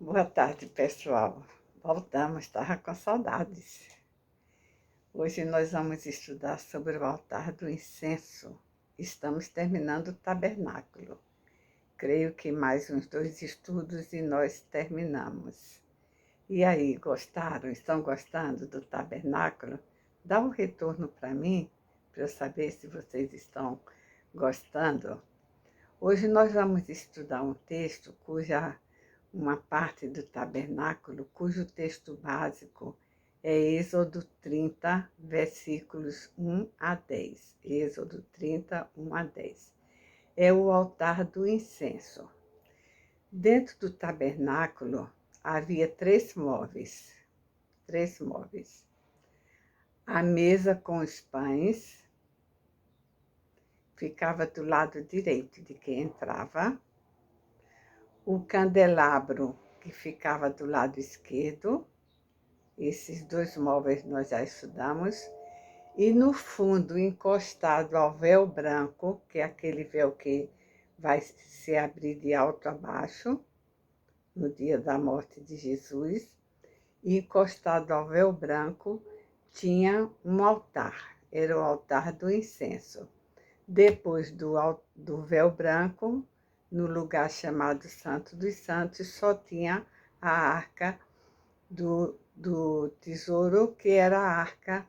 Boa tarde, pessoal. Voltamos, estava com saudades. Hoje nós vamos estudar sobre o altar do incenso. Estamos terminando o tabernáculo. Creio que mais uns 2 estudos e nós terminamos. E aí, gostaram? Estão gostando do tabernáculo? Dá um retorno para mim, para eu saber se vocês estão gostando. Hoje nós vamos estudar um texto uma parte do tabernáculo, cujo texto básico é Êxodo 30, versículos 1 a 10. Êxodo 30, 1 a 10. É o altar do incenso. Dentro do tabernáculo havia três móveis. A mesa com os pães ficava do lado direito de quem entrava. O candelabro, que ficava do lado esquerdo. Esses 2 móveis nós já estudamos. E no fundo, encostado ao véu branco, que é aquele véu que vai se abrir de alto a baixo, no dia da morte de Jesus, e encostado ao véu branco tinha um altar, era o altar do incenso. Depois do véu branco, no lugar chamado Santo dos Santos, só tinha a arca do tesouro, que era a arca,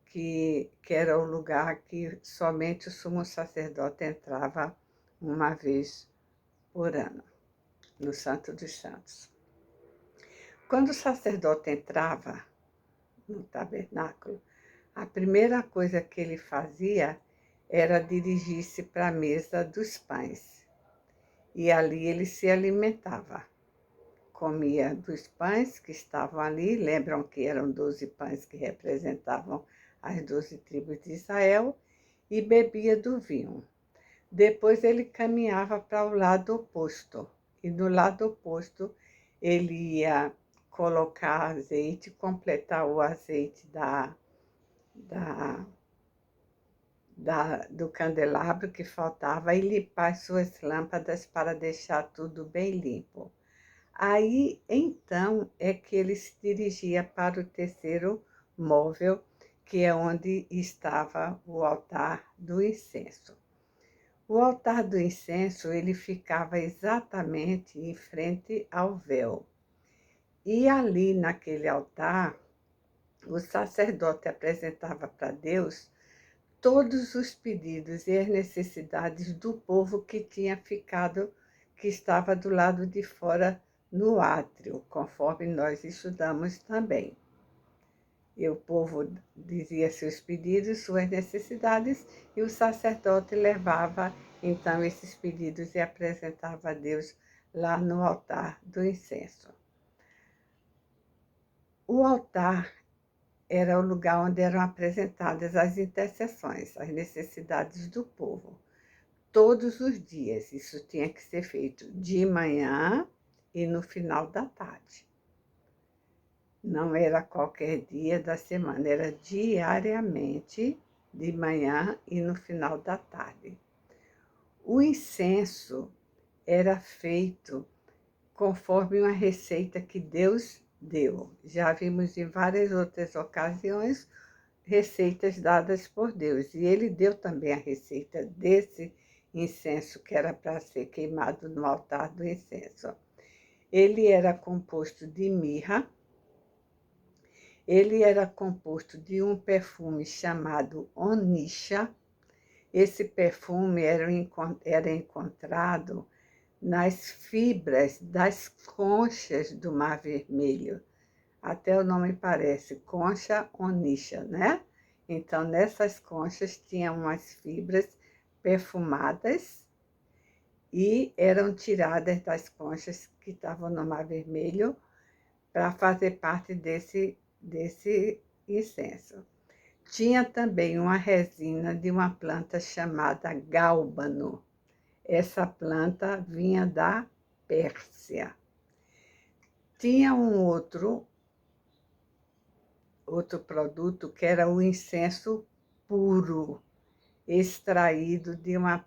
que era o lugar que somente o sumo sacerdote entrava uma vez por ano, no Santo dos Santos. Quando o sacerdote entrava no tabernáculo, a primeira coisa que ele fazia era dirigir-se para a mesa dos pães. E ali ele se alimentava. Comia dos pães que estavam ali, lembram que eram 12 pães que representavam as 12 tribos de Israel, e bebia do vinho. Depois ele caminhava para o lado oposto, e no lado oposto ele ia colocar azeite, completar o azeite do candelabro que faltava e limpar suas lâmpadas para deixar tudo bem limpo. Aí, então, é que ele se dirigia para o terceiro móvel, que é onde estava o altar do incenso. O altar do incenso, ele ficava exatamente em frente ao véu. E ali, naquele altar, o sacerdote apresentava para Deus todos os pedidos e as necessidades do povo que estava do lado de fora no átrio, conforme nós estudamos também. E o povo dizia seus pedidos, suas necessidades, e o sacerdote levava então esses pedidos e apresentava a Deus lá no altar do incenso. O altar era o lugar onde eram apresentadas as intercessões, as necessidades do povo. Todos os dias, isso tinha que ser feito de manhã e no final da tarde. Não era qualquer dia da semana, era diariamente, de manhã e no final da tarde. O incenso era feito conforme uma receita que Deus deu. Já vimos em várias outras ocasiões receitas dadas por Deus. E ele deu também a receita desse incenso que era para ser queimado no altar do incenso. Ele era composto de mirra, ele era composto de um perfume chamado onixa. Esse perfume era encontrado nas fibras das conchas do Mar Vermelho. Até o nome parece, concha onixa, né? Então, nessas conchas tinham umas fibras perfumadas e eram tiradas das conchas que estavam no Mar Vermelho para fazer parte desse incenso. Tinha também uma resina de uma planta chamada gálbano. Essa planta vinha da Pérsia. Tinha um outro produto que era o incenso puro, extraído de uma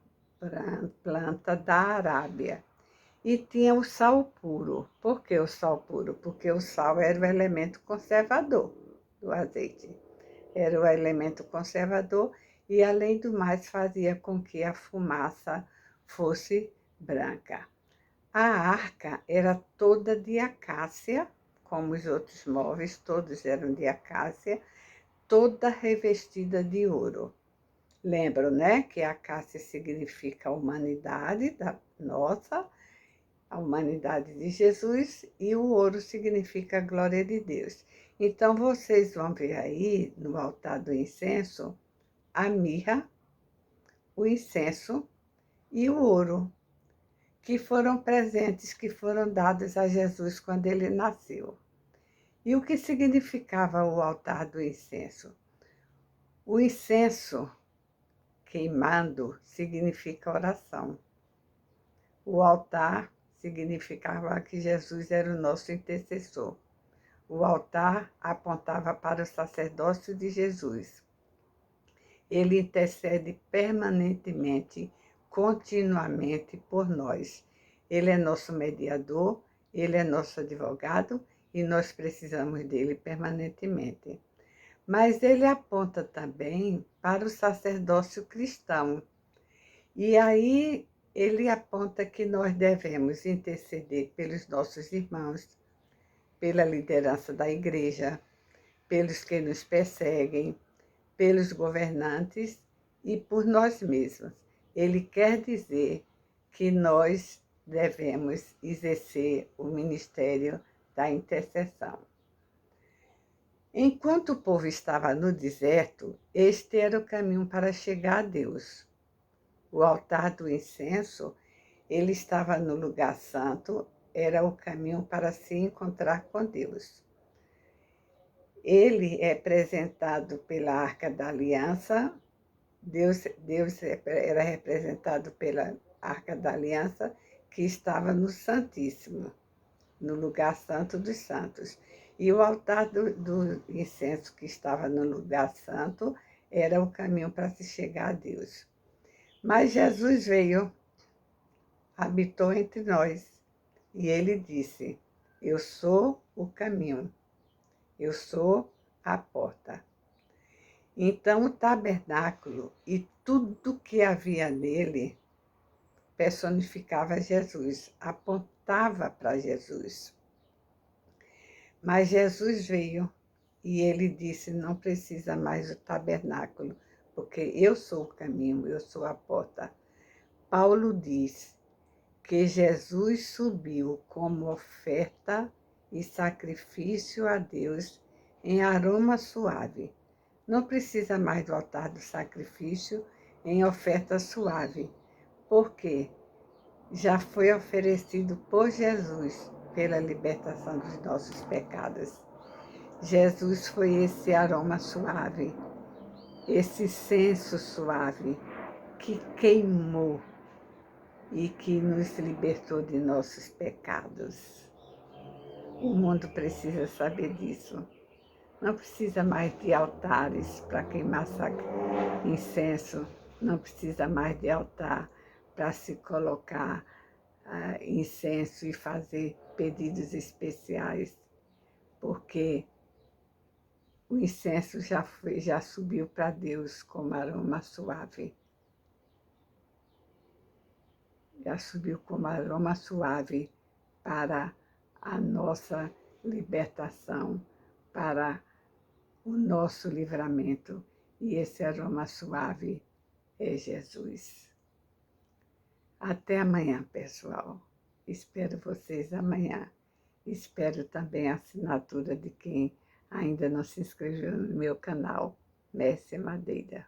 planta da Arábia. E tinha o sal puro. Por que o sal puro? Porque o sal era o elemento conservador do azeite. Era o elemento conservador e, além do mais, fazia com que a fumaça fosse branca. A arca era toda de acácia, como os outros móveis, todos eram de acácia, toda revestida de ouro. Lembram, né, que a acácia significa a humanidade da nossa, a humanidade de Jesus, e o ouro significa a glória de Deus. Então, vocês vão ver aí, no altar do incenso, a mirra, o incenso e o ouro, que foram presentes que foram dados a Jesus quando ele nasceu. E o que significava o altar do incenso? O incenso queimando significa oração. O altar significava que Jesus era o nosso intercessor. O altar apontava para o sacerdócio de Jesus. Ele intercede permanentemente, continuamente por nós. Ele é nosso mediador, ele é nosso advogado e nós precisamos dele permanentemente. Mas ele aponta também para o sacerdócio cristão. E aí ele aponta que nós devemos interceder pelos nossos irmãos, pela liderança da igreja, pelos que nos perseguem, pelos governantes e por nós mesmos. Ele quer dizer que nós devemos exercer o ministério da intercessão. Enquanto o povo estava no deserto, este era o caminho para chegar a Deus. O altar do incenso, ele estava no lugar santo, era o caminho para se encontrar com Deus. Ele é representado pela Arca da Aliança. Deus era representado pela Arca da Aliança, que estava no Santíssimo, no lugar santo dos santos. E o altar do incenso, que estava no lugar santo, era o caminho para se chegar a Deus. Mas Jesus veio, habitou entre nós, e ele disse: eu sou o caminho, eu sou a porta. Então o tabernáculo e tudo que havia nele personificava Jesus, apontava para Jesus. Mas Jesus veio e ele disse: não precisa mais do tabernáculo, porque eu sou o caminho, eu sou a porta. Paulo diz que Jesus subiu como oferta e sacrifício a Deus em aroma suave. Não precisa mais do altar do sacrifício em oferta suave, porque já foi oferecido por Jesus pela libertação dos nossos pecados. Jesus foi esse aroma suave, esse senso suave que queimou e que nos libertou de nossos pecados. O mundo precisa saber disso. Não precisa mais de altares para queimar incenso, não precisa mais de altar para se colocar incenso e fazer pedidos especiais, porque o incenso já subiu para Deus como aroma suave. Já subiu como aroma suave para a nossa libertação, para o nosso livramento. E esse aroma suave é Jesus. Até amanhã, pessoal. Espero vocês amanhã. Espero também a assinatura de quem ainda não se inscreveu no meu canal, Mércia Madeira.